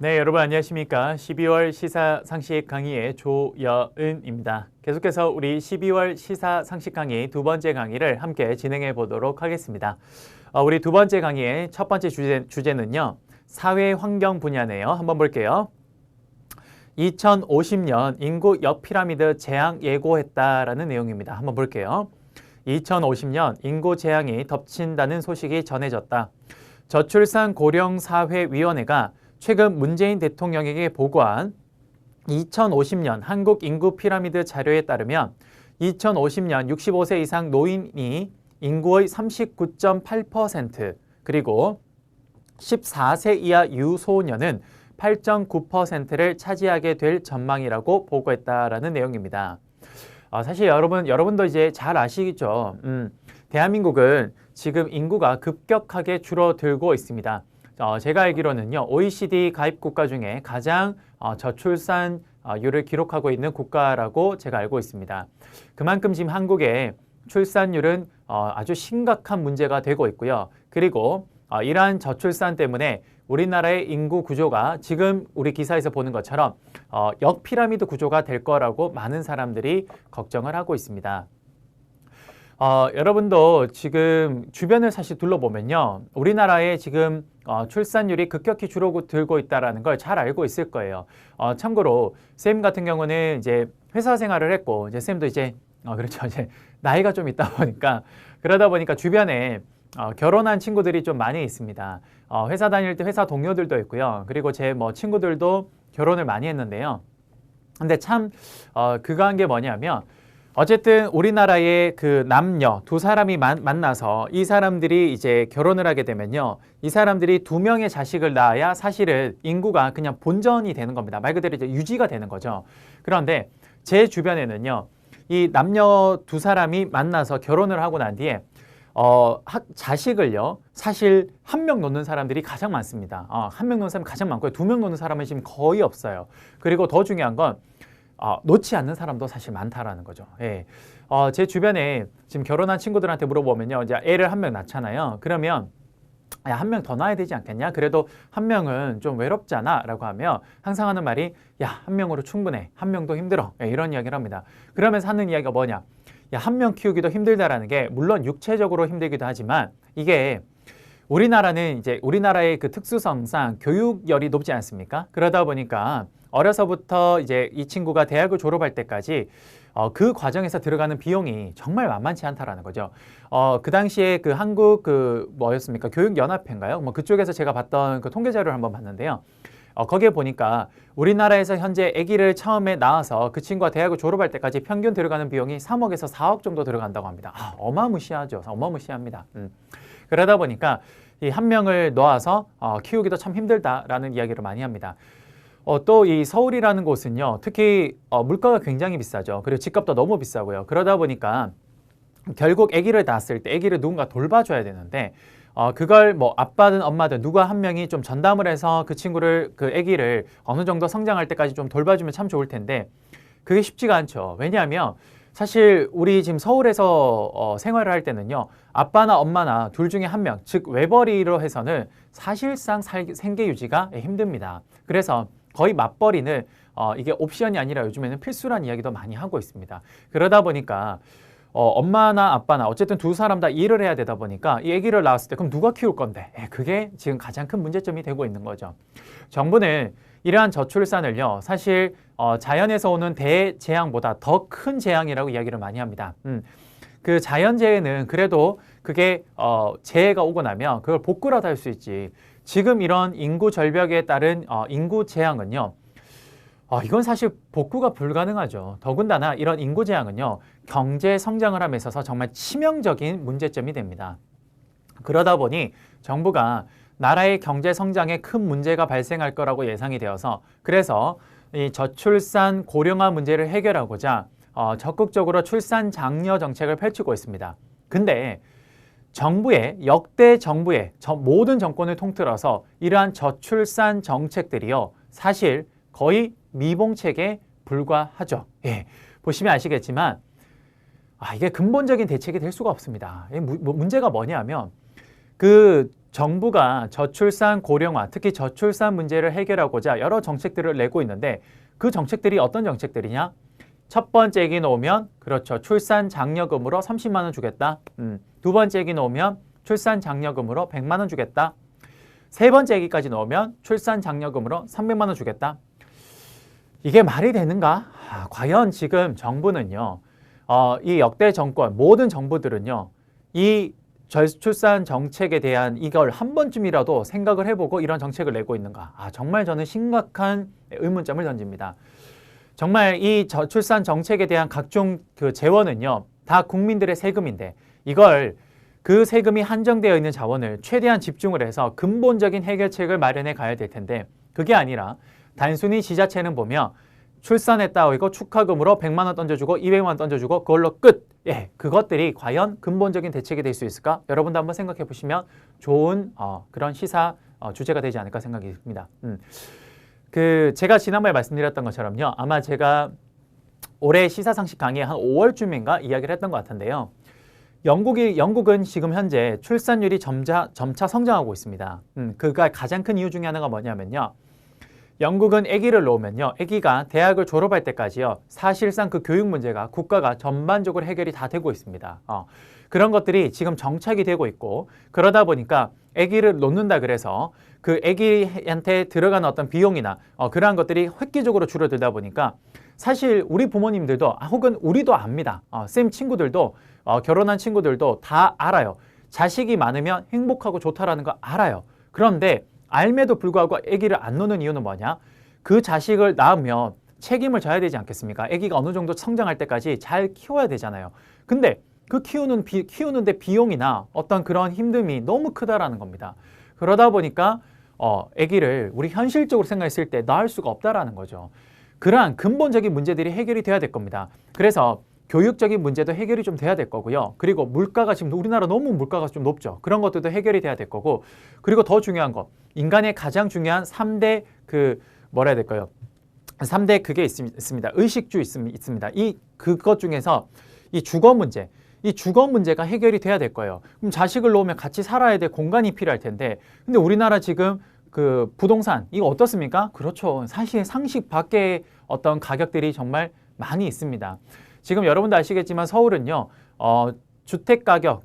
네, 여러분 안녕하십니까? 12월 시사상식 강의의 조여은입니다. 계속해서 우리 12월 시사상식 강의 두 번째 강의를 함께 진행해 보도록 하겠습니다. 우리 두 번째 강의의 첫 번째 주제는요. 사회환경 분야네요. 한번 볼게요. 2050년 인구 역피라미드 재앙 예고했다라는 내용입니다. 한번 볼게요. 2050년 인구 재앙이 덮친다는 소식이 전해졌다. 저출산 고령사회위원회가 최근 문재인 대통령에게 보고한 2050년 한국 인구 피라미드 자료에 따르면 2050년 65세 이상 노인이 인구의 39.8% 그리고 14세 이하 유소년은 8.9%를 차지하게 될 전망이라고 보고했다라는 내용입니다. 사실 여러분도 이제 잘 아시죠? 대한민국은 지금 인구가 급격하게 줄어들고 있습니다. 제가 알기로는요, OECD 가입 국가 중에 가장 저출산율을 기록하고 있는 국가라고 제가 알고 있습니다. 그만큼 지금 한국의 출산율은 아주 심각한 문제가 되고 있고요. 그리고 이러한 저출산 때문에 우리나라의 인구 구조가 지금 우리 기사에서 보는 것처럼 역피라미드 구조가 될 거라고 많은 사람들이 걱정을 하고 있습니다. 여러분도 지금 주변을 사실 둘러보면요. 우리나라에 지금 출산율이 급격히 줄어들고 있다는 걸 잘 알고 있을 거예요. 참고로 쌤 같은 경우는 이제 회사 생활을 했고, 이제 쌤도 이제 그렇죠. 이제 나이가 좀 있다 보니까 그러다 보니까 주변에 결혼한 친구들이 좀 많이 있습니다. 회사 다닐 때 회사 동료들도 있고요. 그리고 제 친구들도 결혼을 많이 했는데요. 근데 참 그거한 게 뭐냐면 어쨌든 우리나라의 그 남녀 두 사람이 만나서 이 사람들이 이제 결혼을 하게 되면요. 이 사람들이 두 명의 자식을 낳아야 사실은 인구가 그냥 본전이 되는 겁니다. 말 그대로 이제 유지가 되는 거죠. 그런데 제 주변에는요. 이 남녀 두 사람이 만나서 결혼을 하고 난 뒤에 자식을요. 사실 한 명 놓는 사람들이 가장 많습니다. 한 명 놓는 사람이 가장 많고요. 두 명 놓는 사람은 지금 거의 없어요. 그리고 더 중요한 건 놓지 않는 사람도 사실 많다라는 거죠. 예. 제 주변에 지금 결혼한 친구들한테 물어보면요. 이제 애를 한 명 낳잖아요. 그러면 야, 한 명 더 낳아야 되지 않겠냐? 그래도 한 명은 좀 외롭잖아 라고 하면 항상 하는 말이 야, 한 명으로 충분해. 한 명도 힘들어. 예, 이런 이야기를 합니다. 그러면서 하는 이야기가 뭐냐? 야, 한 명 키우기도 힘들다라는 게 물론 육체적으로 힘들기도 하지만 이게 우리나라는 이제 우리나라의 그 특수성상 교육열이 높지 않습니까? 그러다 보니까 어려서부터 이제 이 친구가 대학을 졸업할 때까지 그 과정에서 들어가는 비용이 정말 만만치 않다라는 거죠. 그 당시에 그 한국 뭐였습니까? 교육연합회인가요? 그쪽에서 제가 봤던 그 통계 자료를 한번 봤는데요. 거기에 보니까 우리나라에서 현재 아기를 처음에 낳아서 그 친구가 대학을 졸업할 때까지 평균 들어가는 비용이 3억에서 4억 정도 들어간다고 합니다. 어마무시하죠. 어마무시합니다. 그러다 보니까 이 한 명을 놓아서 키우기도 참 힘들다라는 이야기를 많이 합니다. 또 이 서울이라는 곳은요, 특히 물가가 굉장히 비싸죠. 그리고 집값도 너무 비싸고요. 그러다 보니까 결국 아기를 낳았을 때 아기를 누군가 돌봐줘야 되는데 그걸 아빠든 엄마든 누가 한 명이 좀 전담을 해서 그 친구를 그 아기를 어느 정도 성장할 때까지 좀 돌봐주면 참 좋을 텐데 그게 쉽지가 않죠. 왜냐하면 사실 우리 지금 서울에서 생활을 할 때는요. 아빠나 엄마나 둘 중에 한 명, 즉 외벌이로 해서는 사실상 생계 유지가 힘듭니다. 그래서 거의 맞벌이는 이게 옵션이 아니라 요즘에는 필수란 이야기도 많이 하고 있습니다. 그러다 보니까 엄마나 아빠나 어쨌든 두 사람 다 일을 해야 되다 보니까 이 아기를 낳았을 때 그럼 누가 키울 건데? 그게 지금 가장 큰 문제점이 되고 있는 거죠. 정부는 이러한 저출산을요. 사실 자연에서 오는 대재앙보다 더 큰 재앙이라고 이야기를 많이 합니다. 그 자연재해는 그래도 그게 재해가 오고 나면 그걸 복구라도 할 수 있지. 지금 이런 인구 절벽에 따른 인구 재앙은요. 이건 사실 복구가 불가능하죠. 더군다나 이런 인구 재앙은요. 경제 성장을 함에 있어서 정말 치명적인 문제점이 됩니다. 그러다 보니 정부가 나라의 경제 성장에 큰 문제가 발생할 거라고 예상이 되어서 그래서 이 저출산 고령화 문제를 해결하고자 적극적으로 출산 장려 정책을 펼치고 있습니다. 근데 역대 정부의 모든 정권을 통틀어서 이러한 저출산 정책들이요. 사실 거의 미봉책에 불과하죠. 예, 보시면 아시겠지만 이게 근본적인 대책이 될 수가 없습니다. 문제가 뭐냐면 그 정부가 저출산 고령화, 특히 저출산 문제를 해결하고자 여러 정책들을 내고 있는데 그 정책들이 어떤 정책들이냐? 첫 번째 아기 놓으면 그렇죠. 출산 장려금으로 30만 원 주겠다. 두 번째 아기 놓으면 출산 장려금으로 100만 원 주겠다. 세 번째 아기까지 놓으면 출산 장려금으로 300만 원 주겠다. 이게 말이 되는가? 과연 지금 정부는요. 이 역대 정권 모든 정부들은요. 이 저출산 정책에 대한 이걸 한 번쯤이라도 생각을 해보고 이런 정책을 내고 있는가? 정말 저는 심각한 의문점을 던집니다. 정말 이 저출산 정책에 대한 각종 그 재원은요, 다 국민들의 세금인데 이걸 그 세금이 한정되어 있는 자원을 최대한 집중을 해서 근본적인 해결책을 마련해 가야 될 텐데 그게 아니라 단순히 지자체는 보면 출산했다 이거 축하금으로 100만 원 던져주고 200만 원 던져주고 그걸로 끝. 그것들이 과연 근본적인 대책이 될 수 있을까? 여러분도 한번 생각해 보시면 좋은 그런 시사 주제가 되지 않을까 생각이 듭니다. 제가 지난번에 말씀드렸던 것처럼요. 아마 제가 올해 시사상식 강의 한 5월쯤인가 이야기를 했던 것 같은데요. 영국은 지금 현재 출산율이 점차 성장하고 있습니다. 그가 가장 큰 이유 중에 하나가 뭐냐면요. 영국은 아기를 놓으면요. 아기가 대학을 졸업할 때까지요. 사실상 그 교육 문제가 국가가 전반적으로 해결이 다 되고 있습니다. 그런 것들이 지금 정착이 되고 있고 그러다 보니까 아기를 놓는다 그래서 그 아기한테 들어가는 어떤 비용이나 그러한 것들이 획기적으로 줄어들다 보니까 사실 우리 부모님들도 혹은 우리도 압니다. 쌤 친구들도 결혼한 친구들도 다 알아요. 자식이 많으면 행복하고 좋다라는 거 알아요. 그런데 알매도 불구하고 아기를 안 놓는 이유는 뭐냐? 그 자식을 낳으면 책임을 져야 되지 않겠습니까? 아기가 어느 정도 성장할 때까지 잘 키워야 되잖아요. 근데 그 키우는데 비용이나 어떤 그런 힘듦이 너무 크다라는 겁니다. 그러다 보니까 아기를 우리 현실적으로 생각했을 때 낳을 수가 없다라는 거죠. 그러한 근본적인 문제들이 해결이 돼야 될 겁니다. 그래서 교육적인 문제도 해결이 좀 돼야 될 거고요. 그리고 물가가 지금 우리나라 너무 물가가 좀 높죠. 그런 것들도 해결이 돼야 될 거고 그리고 더 중요한 거 인간의 가장 중요한 3대 뭐라 해야 될까요? 3대 그게 있습니다. 의식주 있습니다. 그것 중에서 이 주거 문제가 해결이 돼야 될 거예요. 그럼 자식을 놓으면 같이 살아야 될 공간이 필요할 텐데 근데 우리나라 지금 그 부동산 이거 어떻습니까? 그렇죠. 사실 상식 밖의 어떤 가격들이 정말 많이 있습니다. 지금 여러분도 아시겠지만 서울은요. 주택 가격이요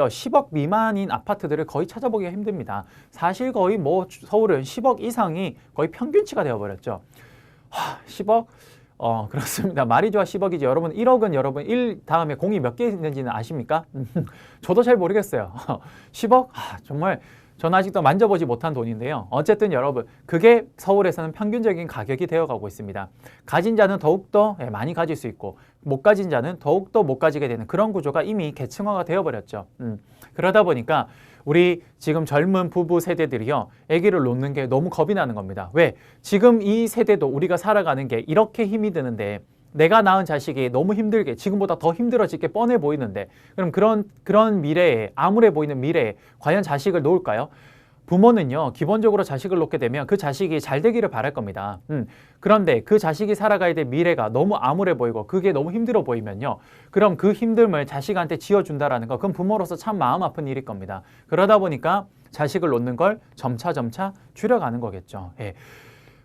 10억 미만인 아파트들을 거의 찾아보기가 힘듭니다. 사실 거의 서울은 10억 이상이 거의 평균치가 되어버렸죠. 10억? 그렇습니다. 말이 좋아 10억이지. 여러분 1억은 여러분 1 다음에 공이 몇 개 있는지는 아십니까? 저도 잘 모르겠어요. 10억? 정말 저는 아직도 만져보지 못한 돈인데요. 어쨌든 여러분 그게 서울에서는 평균적인 가격이 되어가고 있습니다. 가진 자는 더욱더 많이 가질 수 있고 못 가진 자는 더욱더 못 가지게 되는 그런 구조가 이미 계층화가 되어버렸죠. 그러다 보니까 우리 지금 젊은 부부 세대들이요. 아기를 놓는 게 너무 겁이 나는 겁니다. 왜? 지금 이 세대도 우리가 살아가는 게 이렇게 힘이 드는데 내가 낳은 자식이 너무 힘들게 지금보다 더 힘들어질 게 뻔해 보이는데 그럼 그런 미래에 암울해 보이는 미래에 과연 자식을 놓을까요? 부모는요 기본적으로 자식을 놓게 되면 그 자식이 잘 되기를 바랄 겁니다. 그런데 그 자식이 살아가야 될 미래가 너무 암울해 보이고 그게 너무 힘들어 보이면요 그럼 그 힘듦을 자식한테 지어준다라는 거 그건 부모로서 참 마음 아픈 일일 겁니다. 그러다 보니까 자식을 놓는 걸 점차 줄여가는 거겠죠.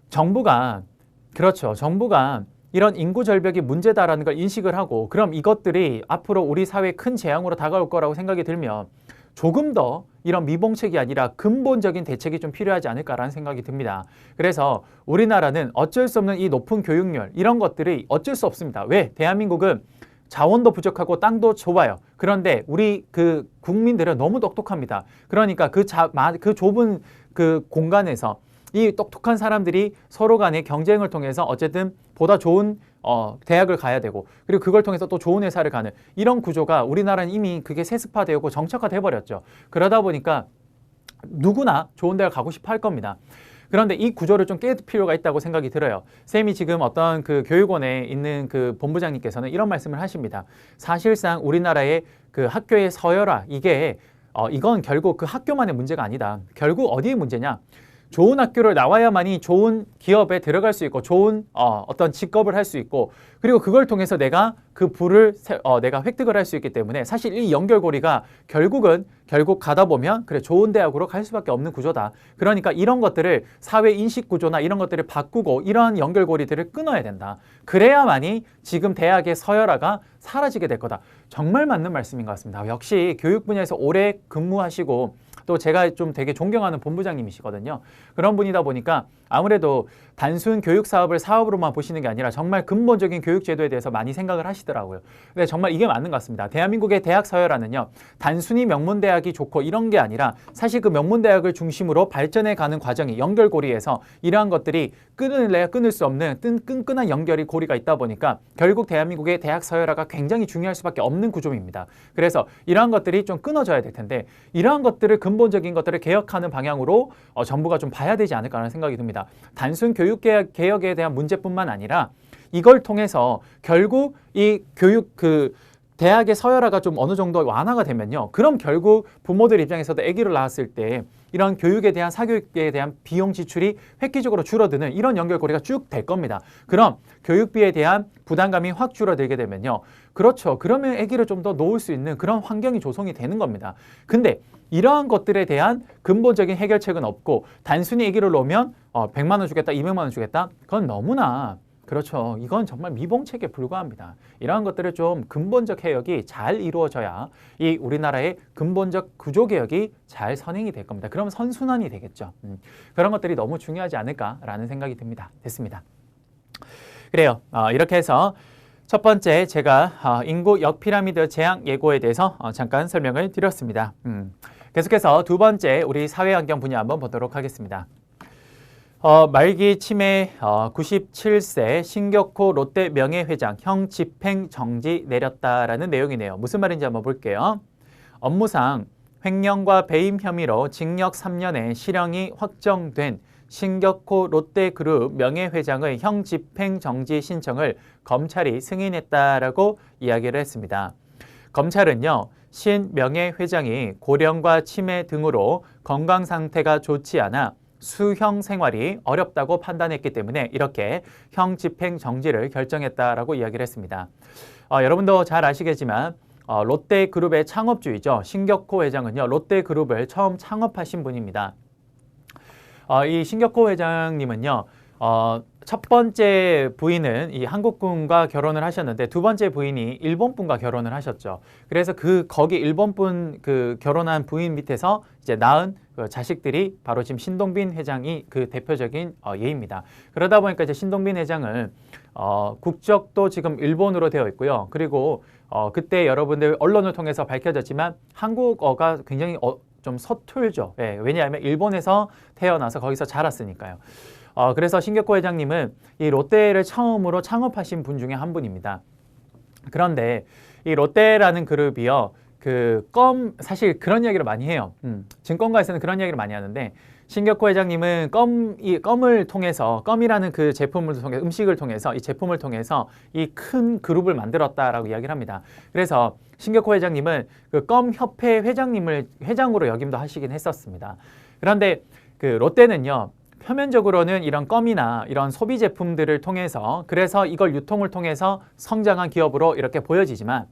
정부가 이런 인구 절벽이 문제다라는 걸 인식을 하고 그럼 이것들이 앞으로 우리 사회에 큰 재앙으로 다가올 거라고 생각이 들면 조금 더 이런 미봉책이 아니라 근본적인 대책이 좀 필요하지 않을까라는 생각이 듭니다. 그래서 우리나라는 어쩔 수 없는 이 높은 교육열 이런 것들이 어쩔 수 없습니다. 왜? 대한민국은 자원도 부족하고 땅도 좁아요. 그런데 우리 그 국민들은 너무 똑똑합니다. 그러니까 그 좁은 그 공간에서 이 똑똑한 사람들이 서로 간의 경쟁을 통해서 어쨌든 보다 좋은 대학을 가야 되고 그리고 그걸 통해서 또 좋은 회사를 가는 이런 구조가 우리나라는 이미 그게 세습화되고 정착화돼 버렸죠. 그러다 보니까 누구나 좋은 대학 가고 싶어 할 겁니다. 그런데 이 구조를 좀 깰 필요가 있다고 생각이 들어요. 쌤이 지금 어떤 그 교육원에 있는 그 본부장님께서는 이런 말씀을 하십니다. 사실상 우리나라의 그 학교의 서열화 이건 결국 그 학교만의 문제가 아니다. 결국 어디의 문제냐? 좋은 학교를 나와야만이 좋은 기업에 들어갈 수 있고 좋은 어떤 직업을 할 수 있고 그리고 그걸 통해서 내가 그 부를 내가 획득을 할 수 있기 때문에 사실 이 연결고리가 결국 가다 보면 그래 좋은 대학으로 갈 수밖에 없는 구조다. 그러니까 이런 것들을 사회 인식 구조나 이런 것들을 바꾸고 이러한 연결고리들을 끊어야 된다. 그래야만이 지금 대학의 서열화가 사라지게 될 거다. 정말 맞는 말씀인 것 같습니다. 역시 교육 분야에서 오래 근무하시고 또 제가 좀 되게 존경하는 본부장님이시거든요. 그런 분이다 보니까 아무래도 단순 교육 사업을 사업으로만 보시는 게 아니라 정말 근본적인 교육 제도에 대해서 많이 생각을 하시더라고요. 근데 정말 이게 맞는 것 같습니다. 대한민국의 대학 서열화는요, 단순히 명문대학이 좋고 이런 게 아니라 사실 그 명문대학을 중심으로 발전해 가는 과정이 연결고리에서 이러한 것들이 끊을래야 끊을 수 없는 끈끈한 연결이 고리가 있다 보니까 결국 대한민국의 대학 서열화가 굉장히 중요할 수밖에 없는 구조입니다. 그래서 이러한 것들이 좀 끊어져야 될 텐데 이러한 것들을 근본적인 것들을 개혁하는 방향으로 정부가 좀 봐야 되지 않을까라는 생각이 듭니다. 단순 교육 개혁에 대한 문제뿐만 아니라 이걸 통해서 결국 이 교육 대학의 서열화가 좀 어느 정도 완화가 되면요. 그럼 결국 부모들 입장에서도 아기를 낳았을 때 이런 교육에 대한 사교육에 대한 비용 지출이 획기적으로 줄어드는 이런 연결고리가 쭉 될 겁니다. 그럼 교육비에 대한 부담감이 확 줄어들게 되면요. 그렇죠. 그러면 아기를 좀 더 놓을 수 있는 그런 환경이 조성이 되는 겁니다. 근데 이러한 것들에 대한 근본적인 해결책은 없고 단순히 아기를 놓으면 100만 원 주겠다, 200만 원 주겠다. 그건 너무나 그렇죠. 이건 정말 미봉책에 불과합니다. 이러한 것들을 좀 근본적 개혁이 잘 이루어져야 이 우리나라의 근본적 구조개혁이 잘 선행이 될 겁니다. 그럼 선순환이 되겠죠. 그런 것들이 너무 중요하지 않을까라는 생각이 듭니다. 됐습니다. 그래요. 이렇게 해서 첫 번째 제가 인구 역피라미드 재앙 예고에 대해서 잠깐 설명을 드렸습니다. 계속해서 두 번째 우리 사회환경 분야 한번 보도록 하겠습니다. 말기 치매 97세 신격호 롯데 명예회장 형 집행 정지 내렸다라는 내용이네요. 무슨 말인지 한번 볼게요. 업무상 횡령과 배임 혐의로 징역 3년의 실형이 확정된 신격호 롯데그룹 명예회장의 형 집행 정지 신청을 검찰이 승인했다라고 이야기를 했습니다. 검찰은요. 신 명예회장이 고령과 치매 등으로 건강 상태가 좋지 않아 수형 생활이 어렵다고 판단했기 때문에 이렇게 형 집행 정지를 결정했다라고 이야기를 했습니다. 여러분도 잘 아시겠지만 롯데그룹의 창업주이죠. 신격호 회장은요. 롯데그룹을 처음 창업하신 분입니다. 이 신격호 회장님은요. 첫 번째 부인은 이 한국분과 결혼을 하셨는데 두 번째 부인이 일본분과 결혼을 하셨죠. 그래서 거기 일본분 결혼한 부인 밑에서 이제 낳은 자식들이 바로 지금 신동빈 회장이 그 대표적인 예입니다. 그러다 보니까 이제 신동빈 회장은 국적도 지금 일본으로 되어 있고요. 그리고 그때 여러분들 언론을 통해서 밝혀졌지만 한국어가 굉장히 좀 서툴죠. 예, 왜냐하면 일본에서 태어나서 거기서 자랐으니까요. 그래서 신격호 회장님은 이 롯데를 처음으로 창업하신 분 중에 한 분입니다. 그런데 이 롯데라는 그룹이요. 사실 그런 이야기를 많이 해요. 증권가에서는 그런 이야기를 많이 하는데 신격호 회장님은 껌을 통해서 껌이라는 그 제품을 통해 음식을 통해서 이 제품을 통해서 이 큰 그룹을 만들었다라고 이야기를 합니다. 그래서 신격호 회장님은 그 껌 협회 회장으로 역임도 하시긴 했었습니다. 그런데 롯데는요. 표면적으로는 이런 껌이나 이런 소비 제품들을 통해서 그래서 이걸 유통을 통해서 성장한 기업으로 이렇게 보여지지만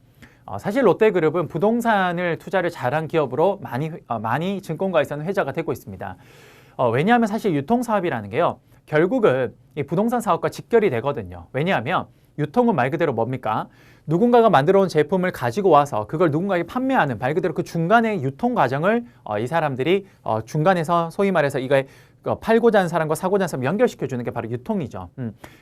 사실 롯데그룹은 부동산을 투자를 잘한 기업으로 많이 증권가에서는 회자가 되고 있습니다. 왜냐하면 사실 유통사업이라는 게요. 결국은 이 부동산 사업과 직결이 되거든요. 왜냐하면 유통은 말 그대로 뭡니까? 누군가가 만들어 온 제품을 가지고 와서 그걸 누군가에게 판매하는 말 그대로 그 중간의 유통 과정을 이 사람들이 중간에서 소위 말해서 이거에 팔고자 하는 사람과 사고자 하는 사람 연결시켜 주는 게 바로 유통이죠.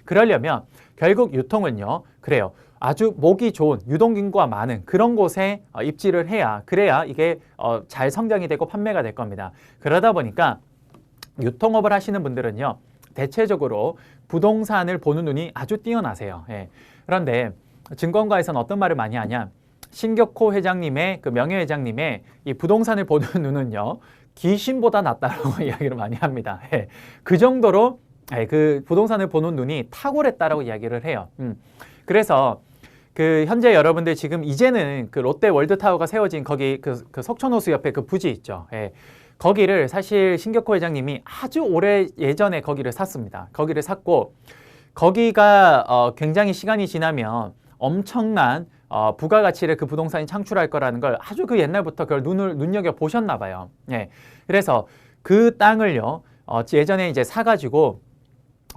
그러려면 결국 유통은요. 그래요. 아주 목이 좋은 유동인구가 많은 그런 곳에 입지를 해야 그래야 이게 잘 성장이 되고 판매가 될 겁니다. 그러다 보니까 유통업을 하시는 분들은요. 대체적으로 부동산을 보는 눈이 아주 뛰어나세요. 예. 그런데 증권가에서는 어떤 말을 많이 하냐. 신격호 회장님의 명예회장님의 이 부동산을 보는 눈은요. 귀신보다 낫다라고 이야기를 많이 합니다. 예. 그 정도로 그 부동산을 보는 눈이 탁월했다라고 이야기를 해요. 그래서 현재 여러분들 지금 이제는 롯데 월드타워가 세워진 거기 석촌호수 옆에 그 부지 있죠. 예. 거기를 사실 신격호 회장님이 아주 오래 예전에 거기를 샀습니다. 거기를 샀고 거기가 굉장히 시간이 지나면 엄청난 부가가치를 그 부동산이 창출할 거라는 걸 아주 그 옛날부터 그걸 눈여겨 보셨나 봐요. 예. 그래서 그 땅을요, 예전에 이제 사가지고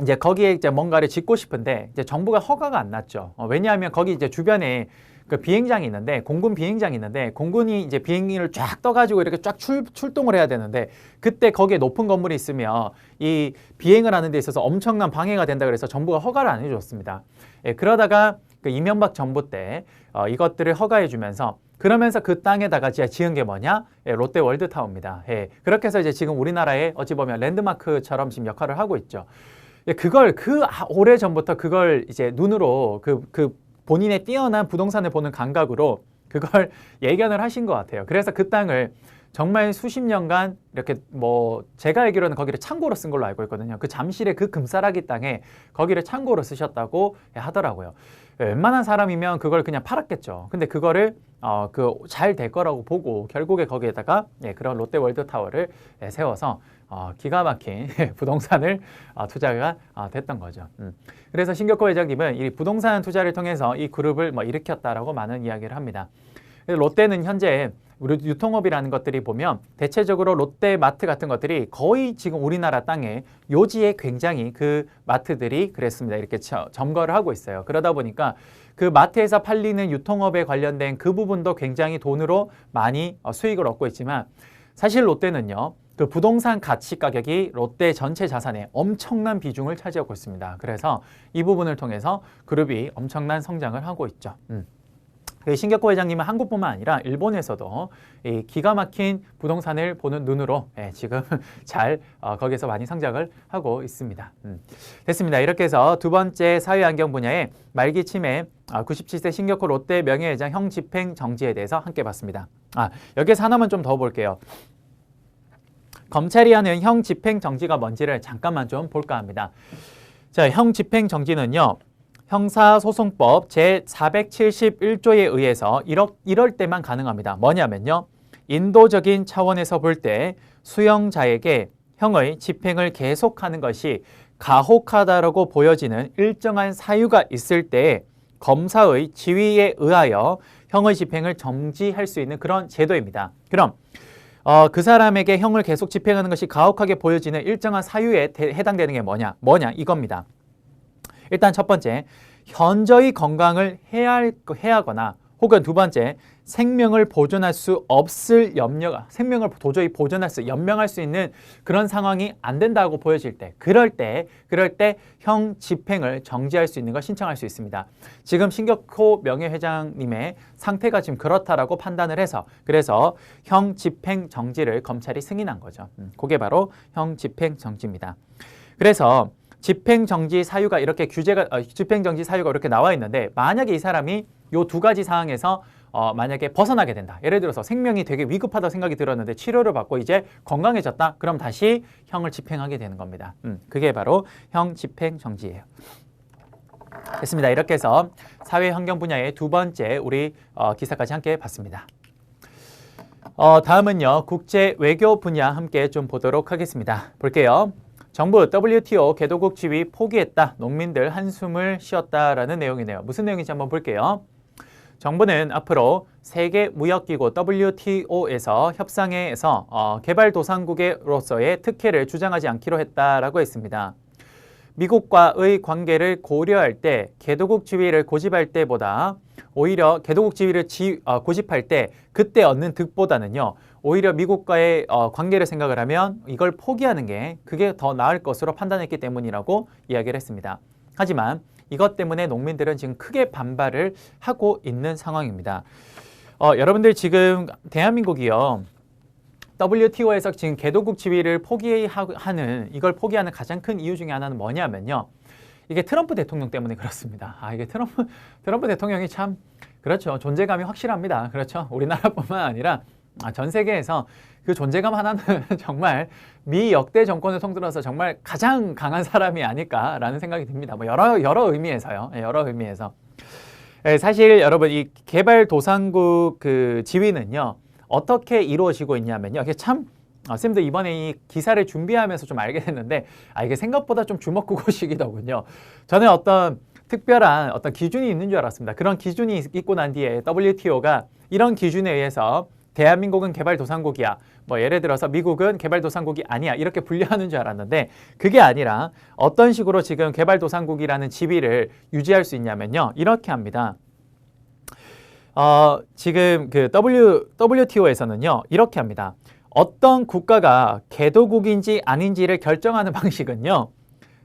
이제 거기에 이제 뭔가를 짓고 싶은데 이제 정부가 허가가 안 났죠. 왜냐하면 거기 이제 주변에 그 비행장이 있는데 공군 비행장이 있는데 공군이 이제 비행기를 쫙 떠가지고 이렇게 쫙 출동을 해야 되는데 그때 거기에 높은 건물이 있으면 이 비행을 하는 데 있어서 엄청난 방해가 된다 그래서 정부가 허가를 안 해줬습니다. 예, 그러다가 그 이명박 정부 때 이것들을 허가해 주면서 그러면서 그 땅에다가 지은 게 뭐냐? 예, 롯데 월드타워입니다. 예, 그렇게 해서 이제 지금 우리나라에 어찌 보면 랜드마크처럼 지금 역할을 하고 있죠. 예, 그걸 오래 전부터 그걸 이제 눈으로 본인의 뛰어난 부동산을 보는 감각으로 그걸 예견을 하신 것 같아요. 그래서 그 땅을 정말 수십 년간 이렇게 뭐 제가 알기로는 거기를 창고로 쓴 걸로 알고 있거든요. 그 잠실의 그 금싸라기 땅에 거기를 창고로 쓰셨다고 하더라고요. 웬만한 사람이면 그걸 그냥 팔았겠죠. 근데 그거를 잘 될 거라고 보고 결국에 거기에다가 그런 롯데월드타워를 세워서 기가 막힌 부동산을 투자가 됐던 거죠. 그래서 신격호 회장님은 이 부동산 투자를 통해서 이 그룹을 일으켰다라고 많은 이야기를 합니다. 롯데는 현재 우리 유통업이라는 것들이 보면 대체적으로 롯데마트 같은 것들이 거의 지금 우리나라 땅에 요지에 굉장히 그 마트들이 그랬습니다. 이렇게 점거를 하고 있어요. 그러다 보니까 그 마트에서 팔리는 유통업에 관련된 그 부분도 굉장히 돈으로 많이 수익을 얻고 있지만 사실 롯데는요. 그 부동산 가치 가격이 롯데 전체 자산의 엄청난 비중을 차지하고 있습니다. 그래서 이 부분을 통해서 그룹이 엄청난 성장을 하고 있죠. 신격호 회장님은 한국뿐만 아니라 일본에서도 이 기가 막힌 부동산을 보는 눈으로 지금 잘 거기서 많이 성장을 하고 있습니다. 됐습니다. 이렇게 해서 두 번째 사회환경 분야의 말기 치매 97세 신격호 롯데 명예회장 형 집행 정지에 대해서 함께 봤습니다. 여기서 하나만 좀 더 볼게요. 검찰이 하는 형 집행 정지가 뭔지를 잠깐만 좀 볼까 합니다. 자, 형 집행 정지는요. 형사소송법 제471조에 의해서 이럴 때만 가능합니다. 뭐냐면요. 인도적인 차원에서 볼 때 수용자에게 형의 집행을 계속하는 것이 가혹하다라고 보여지는 일정한 사유가 있을 때 검사의 지휘에 의하여 형의 집행을 정지할 수 있는 그런 제도입니다. 그럼 그 사람에게 형을 계속 집행하는 것이 가혹하게 보여지는 일정한 사유에 해당되는 게 뭐냐 이겁니다. 일단 첫 번째, 현저히 건강을 해하거나 혹은 두 번째, 생명을 보존할 수 없을 생명을 도저히 연명할 수 있는 그런 상황이 안 된다고 보여질 때, 그럴 때 형 집행을 정지할 수 있는 걸 신청할 수 있습니다. 지금 신격호 명예회장님의 상태가 지금 그렇다라고 판단을 해서 그래서 형 집행 정지를 검찰이 승인한 거죠. 그게 바로 형 집행 정지입니다. 그래서 집행정지 사유가 이렇게 집행정지 사유가 이렇게 나와 있는데 만약에 이 사람이 요 두 가지 사항에서 만약에 벗어나게 된다. 예를 들어서 생명이 되게 위급하다고 생각이 들었는데 치료를 받고 이제 건강해졌다. 그럼 다시 형을 집행하게 되는 겁니다. 그게 바로 형 집행정지예요. 됐습니다. 이렇게 해서 사회환경 분야의 두 번째 우리 기사까지 함께 봤습니다. 다음은요. 국제 외교 분야 함께 좀 보도록 하겠습니다. 볼게요. 정부 WTO 개도국 지위 포기했다. 농민들 한숨을 쉬었다라는 내용이네요. 무슨 내용인지 한번 볼게요. 정부는 앞으로 세계무역기구 WTO에서 협상에서 개발도상국으로서의 특혜를 주장하지 않기로 했다라고 했습니다. 미국과의 관계를 고려할 때 개도국 지위를 고집할 때보다 오히려 개도국 지위를 고집할 때 그때 얻는 득보다는요. 오히려 미국과의 관계를 생각을 하면 이걸 포기하는 게 그게 더 나을 것으로 판단했기 때문이라고 이야기를 했습니다. 하지만 이것 때문에 농민들은 지금 크게 반발을 하고 있는 상황입니다. 여러분들 지금 대한민국이요. WTO에서 지금 개도국 지위를 이걸 포기하는 가장 큰 이유 중에 하나는 뭐냐면요. 이게 트럼프 대통령 때문에 그렇습니다. 이게 트럼프 대통령이 참 그렇죠. 존재감이 확실합니다. 그렇죠. 우리나라뿐만 아니라 전 세계에서 그 존재감 하나는 정말 미 역대 정권을 통틀어서 정말 가장 강한 사람이 아닐까라는 생각이 듭니다. 뭐 여러 의미에서요. 여러 의미에서. 사실 여러분 이 개발도상국 그 지위는요. 어떻게 이루어지고 있냐면요. 이게 참 쌤도 이번에 이 기사를 준비하면서 좀 알게 됐는데 이게 생각보다 좀 주먹구구식이더군요. 저는 어떤 특별한 어떤 기준이 있는 줄 알았습니다. 그런 기준이 있고 난 뒤에 WTO가 이런 기준에 의해서 대한민국은 개발도상국이야. 뭐 예를 들어서 미국은 개발도상국이 아니야. 이렇게 분류하는 줄 알았는데 그게 아니라 어떤 식으로 지금 개발도상국이라는 지위를 유지할 수 있냐면요. 이렇게 합니다. 지금 그 WTO에서는요. 이렇게 합니다. 어떤 국가가 개도국인지 아닌지를 결정하는 방식은요.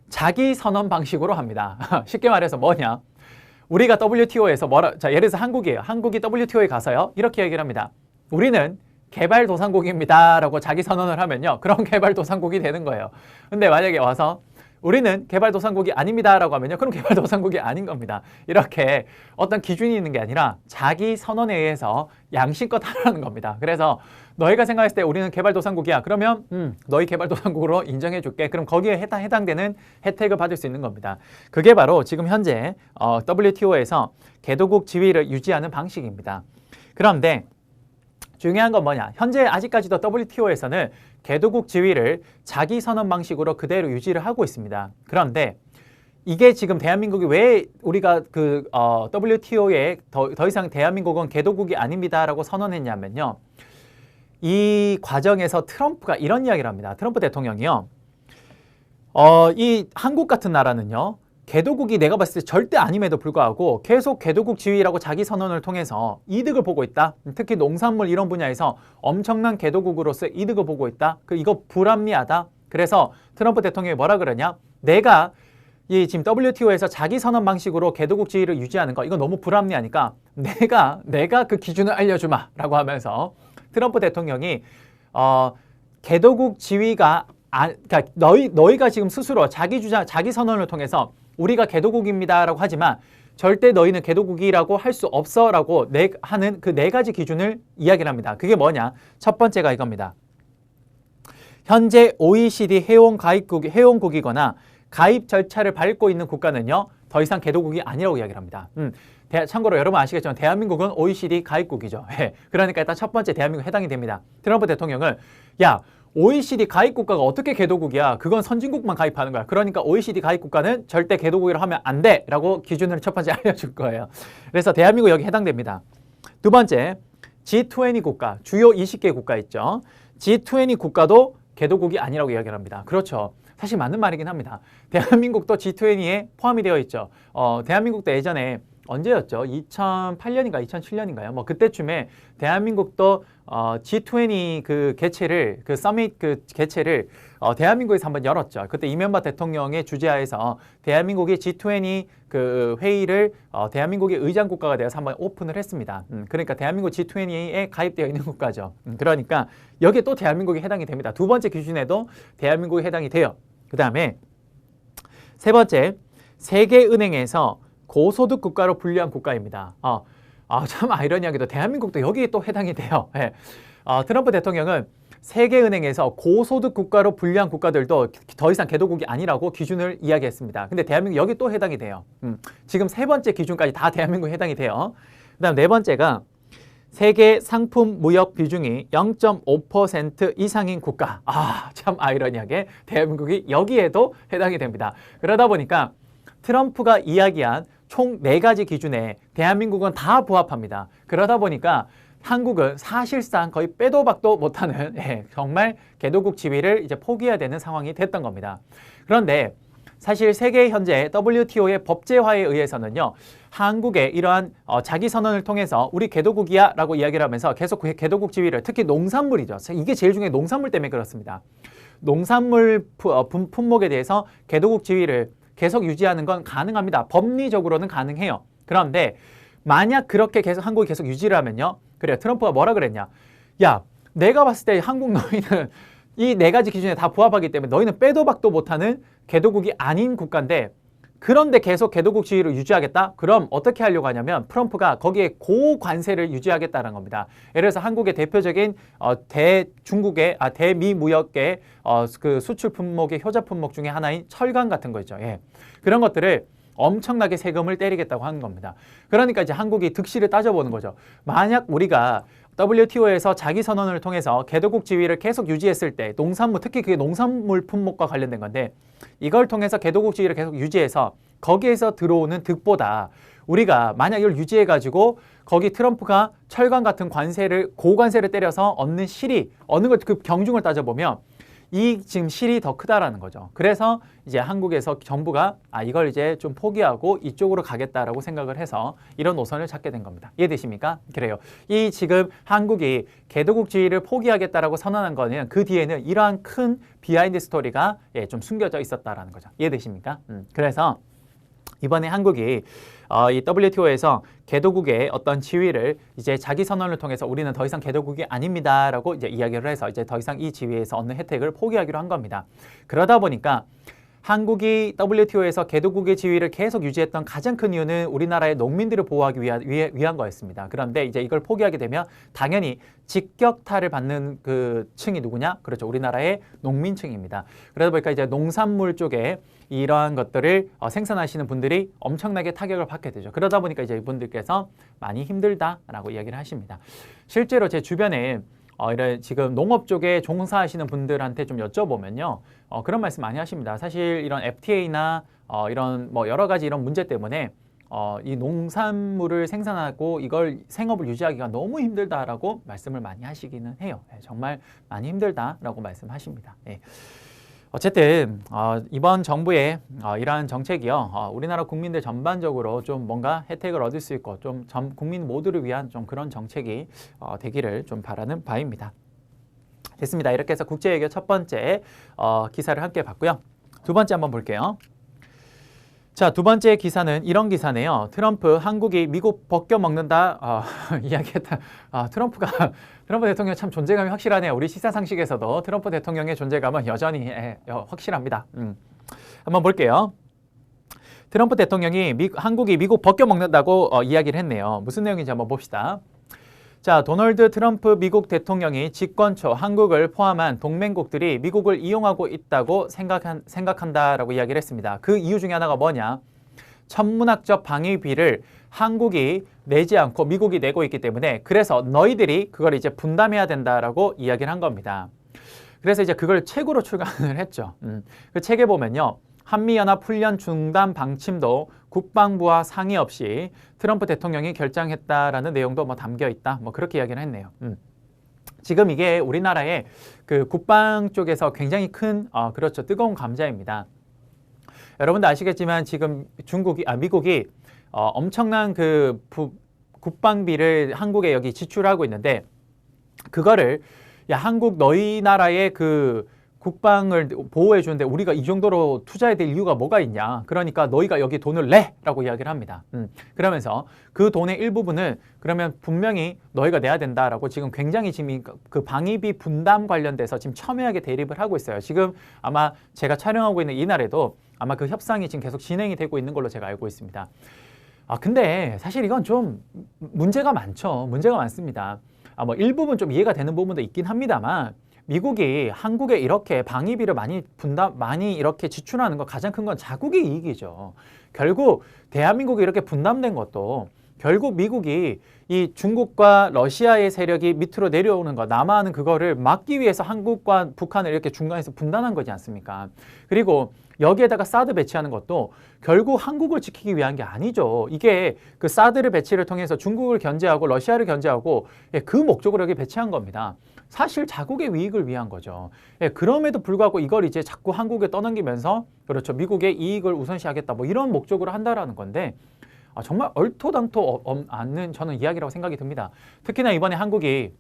자기 선언 방식으로 합니다. 쉽게 말해서 뭐냐? 우리가 WTO에서 자, 예를 들어서 한국이에요. 한국이 WTO에 가서요. 이렇게 얘기를 합니다. 우리는 개발도상국입니다. 라고 자기 선언을 하면요. 그런 개발도상국이 되는 거예요. 근데 만약에 와서 우리는 개발도상국이 아닙니다. 라고 하면요. 그럼 개발도상국이 아닌 겁니다. 이렇게 어떤 기준이 있는 게 아니라 자기 선언에 의해서 양심껏 하라는 겁니다. 그래서 너희가 생각했을 때 우리는 개발도상국이야. 그러면 너희 개발도상국으로 인정해 줄게. 그럼 거기에 해당되는 혜택을 받을 수 있는 겁니다. 그게 바로 지금 현재 WTO에서 개도국 지위를 유지하는 방식입니다. 그런데 중요한 건 뭐냐? 현재 아직까지도 WTO에서는 개도국 지위를 자기 선언 방식으로 그대로 유지를 하고 있습니다. 그런데 이게 지금 대한민국이 왜 우리가 그 WTO에 더 이상 대한민국은 개도국이 아닙니다라고 선언했냐면요. 이 과정에서 트럼프가 이런 이야기를 합니다. 트럼프 대통령이요. 이 한국 같은 나라는요. 개도국이 내가 봤을 때 절대 아님에도 불구하고 계속 개도국 지위라고 자기 선언을 통해서 이득을 보고 있다. 특히 농산물 이런 분야에서 엄청난 개도국으로서 이득을 보고 있다. 이거 불합리하다. 그래서 트럼프 대통령이 뭐라 그러냐? 내가 이 지금 WTO에서 자기 선언 방식으로 개도국 지위를 유지하는 거 이거 너무 불합리하니까 내가 그 기준을 알려주마라고 하면서 트럼프 대통령이 개도국 지위가 그러니까 너희가 지금 스스로 자기 선언을 통해서 우리가 개도국입니다라고 하지만 절대 너희는 개도국이라고 할 수 없어라고 하는 그 4가지 기준을 이야기를 합니다. 그게 뭐냐? 첫 번째가 이겁니다. 현재 OECD 회원국이거나 가입 절차를 밟고 있는 국가는요. 더 이상 개도국이 아니라고 이야기를 합니다. 참고로 여러분 아시겠지만 대한민국은 OECD 가입국이죠. 그러니까 일단 첫 번째 대한민국 해당이 됩니다. 트럼프 대통령은 OECD 가입 국가가 어떻게 개도국이야? 그건 선진국만 가입하는 거야. 그러니까 OECD 가입 국가는 절대 개도국이라고 하면 안 돼! 라고 기준을 첫 번째 알려줄 거예요. 그래서 대한민국 여기 해당됩니다. 두 번째, G20 국가, 주요 20개 국가 있죠. G20 국가도 개도국이 아니라고 이야기를 합니다. 그렇죠. 사실 맞는 말이긴 합니다. 대한민국도 G20에 포함이 되어 있죠. 대한민국도 예전에 언제였죠? 2008년인가 2007년인가요? 뭐 그때쯤에 대한민국도 G20 그 개최를 그 서밋 그 개최를 대한민국에서 한번 열었죠. 그때 이명박 대통령의 주재하에서 대한민국이 G20 그 회의를 대한민국의 의장 국가가 되어서 한번 오픈을 했습니다. 그러니까 대한민국 G20에 가입되어 있는 국가죠. 그러니까 여기에 또 대한민국이 해당이 됩니다. 두 번째 기준에도 대한민국이 해당이 돼요. 그 다음에 세 번째, 세계은행에서 고소득 국가로 분류한 국가입니다. 참 아이러니하게도 대한민국도 여기에 또 해당이 돼요. 네. 트럼프 대통령은 세계은행에서 고소득 국가로 분류한 국가들도 더 이상 개도국이 아니라고 기준을 이야기했습니다. 근데 대한민국 여기 또 해당이 돼요. 지금 세 번째 기준까지 다 대한민국에 해당이 돼요. 그 다음 네 번째가 세계 상품 무역 비중이 0.5% 이상인 국가. 참 아이러니하게 대한민국이 여기에도 해당이 됩니다. 그러다 보니까 트럼프가 이야기한 총 4가지 기준에 대한민국은 다 부합합니다. 그러다 보니까 한국은 사실상 거의 빼도 박도 못하는 정말 개도국 지위를 이제 포기해야 되는 상황이 됐던 겁니다. 그런데 사실 세계 현재 WTO의 법제화에 의해서는요. 한국의 이러한 자기 선언을 통해서 우리 개도국이야 라고 이야기를 하면서 계속 그 개도국 지위를 특히 농산물이죠. 이게 제일 중요해 농산물 때문에 그렇습니다. 농산물 품목에 대해서 개도국 지위를 계속 유지하는 건 가능합니다. 법리적으로는 가능해요. 그런데 만약 그렇게 계속 한국이 계속 유지를 하면요. 그래요. 트럼프가 뭐라 그랬냐. 야, 내가 봤을 때 한국 너희는 이 4가지 기준에 다 부합하기 때문에 너희는 빼도 박도 못하는 개도국이 아닌 국가인데 그런데 계속 개도국 지위를 유지하겠다? 그럼 어떻게 하려고 하냐면 트럼프가 거기에 고관세를 유지하겠다는 겁니다. 예를 들어서 한국의 대표적인 대미 무역계 그 수출 품목의 효자 품목 중에 하나인 철강 같은 거 있죠. 그런 것들을 엄청나게 세금을 때리겠다고 하는 겁니다. 그러니까 이제 한국이 득실을 따져보는 거죠. 만약 우리가 WTO에서 자기 선언을 통해서 개도국 지위를 계속 유지했을 때 농산물, 특히 그게 농산물 품목과 관련된 건데 이걸 통해서 개도국 지위를 계속 유지해서 거기에서 들어오는 득보다 우리가 만약 이걸 유지해가지고 거기 트럼프가 철강 같은 관세를 고관세를 때려서 얻는 실이 얻는 것 그 경중을 따져보면 이 지금 실이 더 크다라는 거죠. 그래서 이제 한국에서 정부가 이걸 이제 좀 포기하고 이쪽으로 가겠다라고 생각을 해서 이런 노선을 찾게 된 겁니다. 이해되십니까? 그래요. 이 지금 한국이 개도국 지위를 포기하겠다라고 선언한 거는 그 뒤에는 이러한 큰 비하인드 스토리가 좀 숨겨져 있었다라는 거죠. 이해되십니까? 그래서 이번에 한국이 이 WTO에서 개도국의 어떤 지위를 이제 자기 선언을 통해서 우리는 더 이상 개도국이 아닙니다라고 이제 이야기를 해서 이제 더 이상 이 지위에서 얻는 혜택을 포기하기로 한 겁니다. 그러다 보니까 한국이 WTO에서 개도국의 지위를 계속 유지했던 가장 큰 이유는 우리나라의 농민들을 보호하기 위한 거였습니다. 그런데 이제 이걸 포기하게 되면 당연히 직격탄을 받는 그 층이 누구냐? 그렇죠. 우리나라의 농민층입니다. 그러다 보니까 이제 농산물 쪽에 이러한 것들을 생산하시는 분들이 엄청나게 타격을 받게 되죠. 그러다 보니까 이제 이분들께서 많이 힘들다라고 이야기를 하십니다. 실제로 제 주변에 이런 지금 농업 쪽에 종사하시는 분들한테 좀 여쭤보면요. 그런 말씀 많이 하십니다. 사실 이런 FTA나 이런 뭐 여러 가지 이런 문제 때문에 이 농산물을 생산하고 이걸 생업을 유지하기가 너무 힘들다라고 말씀을 많이 하시기는 해요. 정말 많이 힘들다라고 말씀하십니다. 어쨌든 이번 정부의 이러한 정책이요, 우리나라 국민들 전반적으로 좀 뭔가 혜택을 얻을 수 있고 좀 국민 모두를 위한 좀 그런 정책이 되기를 좀 바라는 바입니다. 됐습니다. 이렇게 해서 국제외교 첫 번째 기사를 함께 봤고요. 두 번째 한번 볼게요. 자, 두 번째 기사는 이런 기사네요. 트럼프, 한국이 미국 벗겨먹는다 이야기했다. 트럼프 대통령 참 존재감이 확실하네요. 우리 시사상식에서도 트럼프 대통령의 존재감은 여전히 확실합니다. 한번 볼게요. 트럼프 대통령이 한국이 미국 벗겨먹는다고 이야기를 했네요. 무슨 내용인지 한번 봅시다. 자, 도널드 트럼프 미국 대통령이 집권 초 한국을 포함한 동맹국들이 미국을 이용하고 있다고 생각한다라고 이야기를 했습니다. 그 이유 중에 하나가 뭐냐? 천문학적 방위비를 한국이 내지 않고 미국이 내고 있기 때문에 그래서 너희들이 그걸 이제 분담해야 된다라고 이야기를 한 겁니다. 그래서 이제 그걸 책으로 출간을 했죠. 그 책에 보면요. 한미연합 훈련 중단 방침도 국방부와 상의 없이 트럼프 대통령이 결정했다라는 내용도 뭐 담겨 있다. 뭐 그렇게 이야기를 했네요. 지금 이게 우리나라의 그 국방 쪽에서 굉장히 큰 그렇죠. 뜨거운 감자입니다. 여러분도 아시겠지만 지금 미국이 엄청난 그 국방비를 한국에 여기 지출하고 있는데 그거를 야, 한국 너희 나라의 그 국방을 보호해 주는데 우리가 이 정도로 투자해야 될 이유가 뭐가 있냐. 그러니까 너희가 여기 돈을 내! 라고 이야기를 합니다. 그러면서 그 돈의 일부분을 그러면 분명히 너희가 내야 된다라고 지금 굉장히 지금 그 방위비 분담 관련돼서 지금 첨예하게 대립을 하고 있어요. 지금 아마 제가 촬영하고 있는 이날에도 아마 그 협상이 지금 계속 진행이 되고 있는 걸로 제가 알고 있습니다. 근데 사실 이건 좀 문제가 많죠. 문제가 많습니다. 뭐 일부분 좀 이해가 되는 부분도 있긴 합니다만 미국이 한국에 이렇게 방위비를 많이 이렇게 지출하는 거 가장 큰 건 자국의 이익이죠. 결국 대한민국이 이렇게 분담된 것도 결국 미국이 이 중국과 러시아의 세력이 밑으로 내려오는 거, 남하하는 그거를 막기 위해서 한국과 북한을 이렇게 중간에서 분단한 거지 않습니까? 그리고 여기에다가 사드 배치하는 것도 결국 한국을 지키기 위한 게 아니죠. 이게 그 사드를 배치를 통해서 중국을 견제하고 러시아를 견제하고 그 목적으로 여기 배치한 겁니다. 사실 자국의 이익을 위한 거죠. 그럼에도 불구하고 이걸 이제 자꾸 한국에 떠넘기면서 그렇죠. 미국의 이익을 우선시하겠다. 뭐 이런 목적으로 한다라는 건데 정말 얼토당토 않는 저는 이야기라고 생각이 듭니다. 특히나 이번에 한국이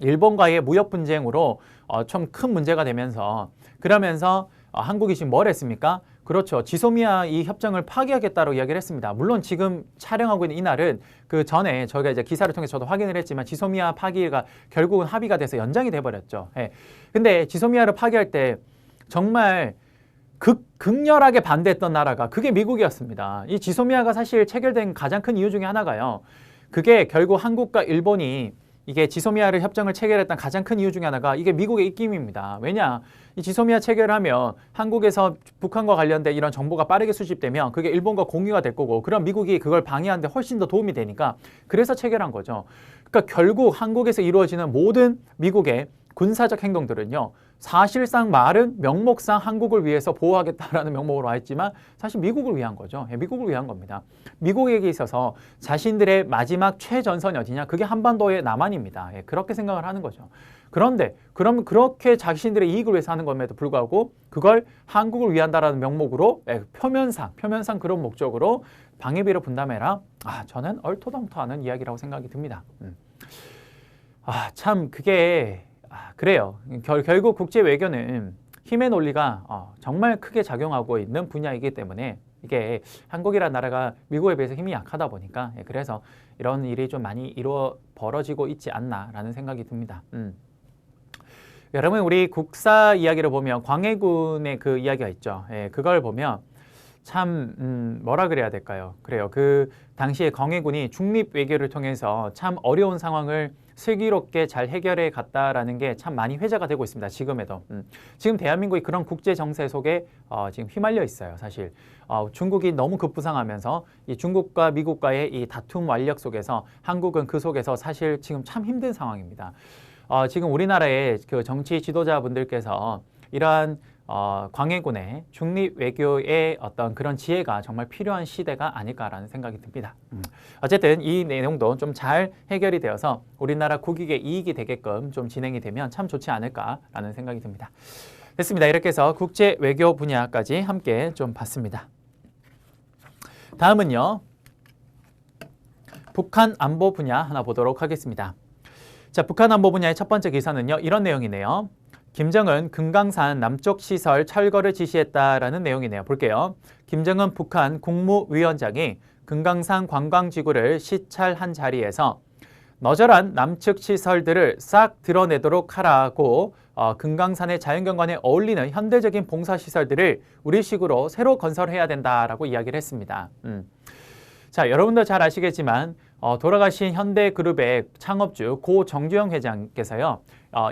일본과의 무역 분쟁으로 좀 큰 문제가 되면서 그러면서 한국이 지금 뭘 했습니까? 그렇죠. 지소미아 이 협정을 파기하겠다고 이야기를 했습니다. 물론 지금 촬영하고 있는 이날은 그 전에 저희가 이제 기사를 통해서 저도 확인을 했지만 지소미아 파기가 결국은 합의가 돼서 연장이 돼버렸죠. 근데 지소미아를 파기할 때 정말 극렬하게 반대했던 나라가 그게 미국이었습니다. 이 지소미아가 사실 체결된 가장 큰 이유 중에 하나가요. 그게 결국 한국과 일본이 이게 지소미아를 협정을 체결했던 가장 큰 이유 중에 하나가 이게 미국의 입김입니다. 왜냐? 이 지소미아 체결하면 한국에서 북한과 관련된 이런 정보가 빠르게 수집되면 그게 일본과 공유가 될 거고, 그럼 미국이 그걸 방해하는데 훨씬 더 도움이 되니까 그래서 체결한 거죠. 그러니까 결국 한국에서 이루어지는 모든 미국의 군사적 행동들은요, 사실상 말은 명목상 한국을 위해서 보호하겠다라는 명목으로 와 있지만 사실 미국을 위한 거죠. 미국을 위한 겁니다. 미국에게 있어서 자신들의 마지막 최전선이 어디냐? 그게 한반도의 남한입니다. 그렇게 생각을 하는 거죠. 그런데 그럼 그렇게 자신들의 이익을 위해서 하는 것에도 불구하고 그걸 한국을 위한다라는 명목으로 표면상 그런 목적으로 방위비를 분담해라. 저는 얼토당토하는 이야기라고 생각이 듭니다. 참 그게 그래요. 결국 국제 외교는 힘의 논리가 정말 크게 작용하고 있는 분야이기 때문에 이게 한국이라는 나라가 미국에 비해서 힘이 약하다 보니까 그래서 이런 일이 좀 많이 벌어지고 있지 않나라는 생각이 듭니다. 여러분, 우리 국사 이야기를 보면 광해군의 그 이야기가 있죠. 그걸 보면 참 뭐라 그래야 될까요? 그래요. 그 당시에 광해군이 중립 외교를 통해서 참 어려운 상황을 슬기롭게 잘 해결해 갔다라는 게 참 많이 회자가 되고 있습니다. 지금에도. 지금 대한민국이 그런 국제 정세 속에 지금 휘말려 있어요. 사실 중국이 너무 급부상하면서 이 중국과 미국과의 이 다툼 완력 속에서 한국은 그 속에서 사실 지금 참 힘든 상황입니다. 지금 우리나라의 그 정치 지도자분들께서 이러한 광해군의 중립 외교의 어떤 그런 지혜가 정말 필요한 시대가 아닐까라는 생각이 듭니다. 어쨌든 이 내용도 좀 잘 해결이 되어서 우리나라 국익에 이익이 되게끔 좀 진행이 되면 참 좋지 않을까라는 생각이 듭니다. 됐습니다. 이렇게 해서 국제 외교 분야까지 함께 좀 봤습니다. 다음은요, 북한 안보 분야 하나 보도록 하겠습니다. 자, 북한 안보 분야의 첫 번째 기사는요, 이런 내용이네요. 김정은 금강산 남쪽 시설 철거를 지시했다라는 내용이네요. 볼게요. 김정은 북한 국무위원장이 금강산 관광지구를 시찰한 자리에서 너절한 남측 시설들을 싹 드러내도록 하라고 금강산의 자연경관에 어울리는 현대적인 봉사시설들을 우리식으로 새로 건설해야 된다라고 이야기를 했습니다. 자, 여러분도 잘 아시겠지만 돌아가신 현대그룹의 창업주 고 정주영 회장께서요,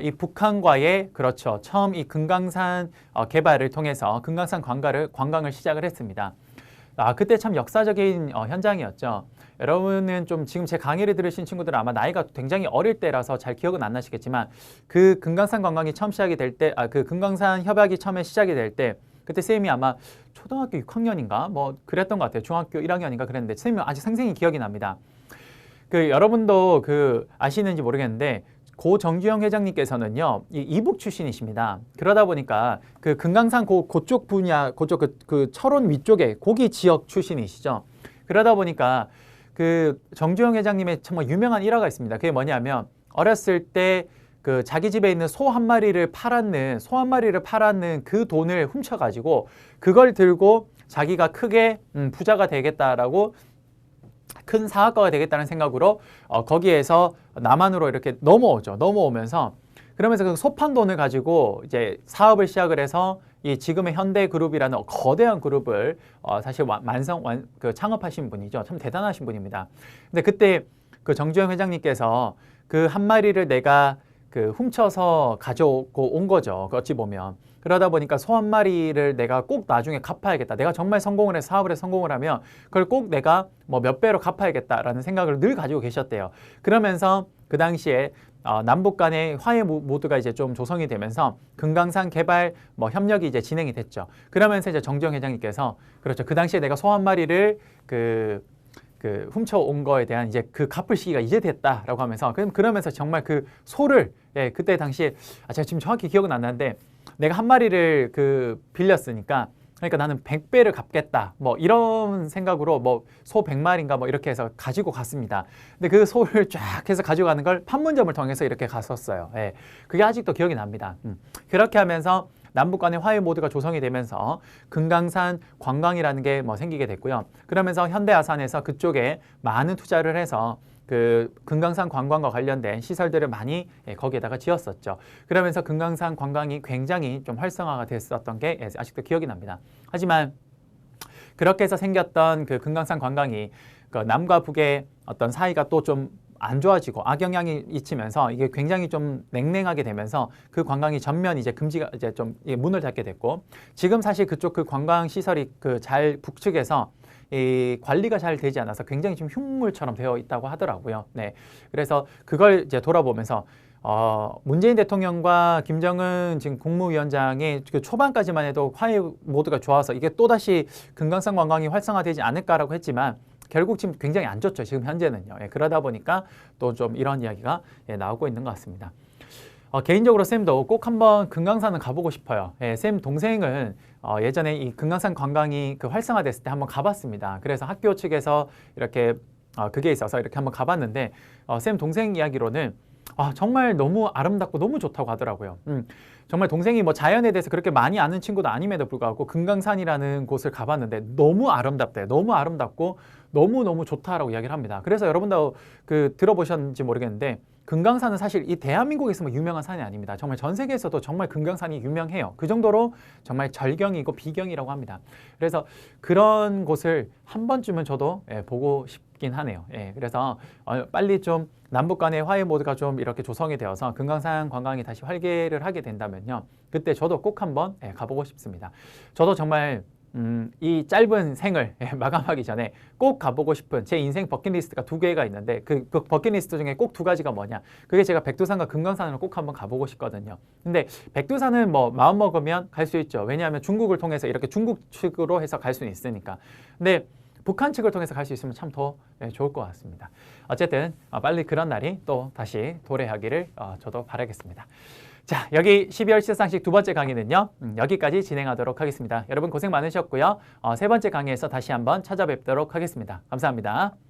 이 북한과의 그렇죠, 처음 이 금강산 개발을 통해서 금강산 관광을 시작을 했습니다. 그때 참 역사적인 현장이었죠. 여러분은 좀 지금 제 강의를 들으신 친구들은 아마 나이가 굉장히 어릴 때라서 잘 기억은 안 나시겠지만 그 금강산 관광이 처음 시작이 될 때, 그 금강산 협약이 처음에 시작이 될 때 그때 쌤이 아마 초등학교 6학년인가 뭐 그랬던 것 같아요. 중학교 1학년인가 그랬는데 쌤이 아직 생생히 기억이 납니다. 그 여러분도 그 아시는지 모르겠는데 고 정주영 회장님께서는요, 이 이북 출신이십니다. 그러다 보니까 그 금강산 그쪽 분야, 그쪽 그 철원 위쪽에 고기 지역 출신이시죠. 그러다 보니까 그 정주영 회장님의 정말 유명한 일화가 있습니다. 그게 뭐냐면 어렸을 때 그 자기 집에 있는 소 한 마리를 팔았는 그 돈을 훔쳐가지고 그걸 들고 자기가 크게 부자가 되겠다라고, 큰 사학가가 되겠다는 생각으로 거기에서 남한으로 이렇게 넘어오면서 그러면서 그 소판 돈을 가지고 이제 사업을 시작을 해서 이 지금의 현대그룹이라는 거대한 그룹을 사실 창업하신 분이죠. 참 대단하신 분입니다. 근데 그때 그 정주영 회장님께서 그 한 마리를 내가 그 훔쳐서 가져오고 온 거죠. 어찌 보면. 그러다 보니까 소 한 마리를 내가 꼭 나중에 갚아야겠다. 내가 정말 성공을 해서 사업을 해서 성공을 하면 그걸 꼭 내가 뭐 몇 배로 갚아야겠다라는 생각을 늘 가지고 계셨대요. 그러면서 그 당시에 남북 간의 화해 모드가 이제 좀 조성이 되면서 금강산 개발 협력이 이제 진행이 됐죠. 그러면서 이제 정주영 회장님께서 그렇죠. 그 당시에 내가 소 한 마리를 훔쳐온 거에 대한 이제 그 갚을 시기가 이제 됐다라고 하면서 그러면서 정말 그 소를 그때 당시에 제가 지금 정확히 기억은 안 나는데 내가 한 마리를 빌렸으니까 그러니까 나는 100배를 갚겠다 이런 생각으로 소 100마리인가 이렇게 해서 가지고 갔습니다. 근데 그 소를 쫙 해서 가져가는 걸 판문점을 통해서 이렇게 갔었어요. 그게 아직도 기억이 납니다. 그렇게 하면서 남북 간의 화해 모드가 조성이 되면서 금강산 관광이라는 게 생기게 됐고요. 그러면서 현대아산에서 그쪽에 많은 투자를 해서 그 금강산 관광과 관련된 시설들을 많이 거기에다가 지었었죠. 그러면서 금강산 관광이 굉장히 좀 활성화가 됐었던 게 아직도 기억이 납니다. 하지만 그렇게 해서 생겼던 그 금강산 관광이 그 남과 북의 어떤 사이가 또 좀 안 좋아지고 악영향이 있으면서 이게 굉장히 좀 냉랭하게 되면서 그 관광이 전면 이제 금지가 이제 좀 문을 닫게 됐고, 지금 사실 그쪽 그 관광 시설이 그 잘 북측에서 이 관리가 잘 되지 않아서 굉장히 좀 흉물처럼 되어 있다고 하더라고요. 네, 그래서 그걸 이제 돌아보면서 문재인 대통령과 김정은 지금 국무위원장의 그 초반까지만 해도 화해 모드가 좋아서 이게 또다시 금강산 관광이 활성화되지 않을까라고 했지만 결국 지금 굉장히 안 좋죠. 지금 현재는요. 예, 그러다 보니까 또 좀 이런 이야기가 나오고 있는 것 같습니다. 개인적으로 쌤도 꼭 한번 금강산은 가보고 싶어요. 예, 쌤 동생은 예전에 이 금강산 관광이 그 활성화됐을 때 한번 가봤습니다. 그래서 학교 측에서 이렇게 그게 있어서 이렇게 한번 가봤는데 쌤 동생 이야기로는 정말 너무 아름답고 너무 좋다고 하더라고요. 정말 동생이 뭐 자연에 대해서 그렇게 많이 아는 친구도 아님에도 불구하고 금강산이라는 곳을 가봤는데 너무 아름답대요. 너무 아름답고 너무너무 좋다라고 이야기를 합니다. 그래서 여러분도 그 들어보셨는지 모르겠는데 금강산은 사실 이 대한민국에서만 유명한 산이 아닙니다. 정말 전 세계에서도 정말 금강산이 유명해요. 그 정도로 정말 절경이고 비경이라고 합니다. 그래서 그런 곳을 한 번쯤은 저도 보고 싶긴 하네요. 그래서 빨리 좀 남북 간의 화해 모드가 좀 이렇게 조성이 되어서 금강산 관광이 다시 활개를 하게 된다면요, 그때 저도 꼭 한번 가보고 싶습니다. 저도 정말 이 짧은 생을 마감하기 전에 꼭 가보고 싶은 제 인생 버킷리스트가 2개가 있는데 그 버킷리스트 중에 꼭 2가지가 뭐냐, 그게 제가 백두산과 금강산을 꼭 한번 가보고 싶거든요. 근데 백두산은 뭐 마음 먹으면 갈 수 있죠. 왜냐하면 중국을 통해서 이렇게 중국 측으로 해서 갈 수는 있으니까. 근데 북한 측을 통해서 갈 수 있으면 참 더 좋을 것 같습니다. 어쨌든 빨리 그런 날이 또 다시 도래하기를 저도 바라겠습니다. 자, 여기 12월 시상식 2번째 강의는요, 여기까지 진행하도록 하겠습니다. 여러분 고생 많으셨고요. 3번째 강의에서 다시 한번 찾아뵙도록 하겠습니다. 감사합니다.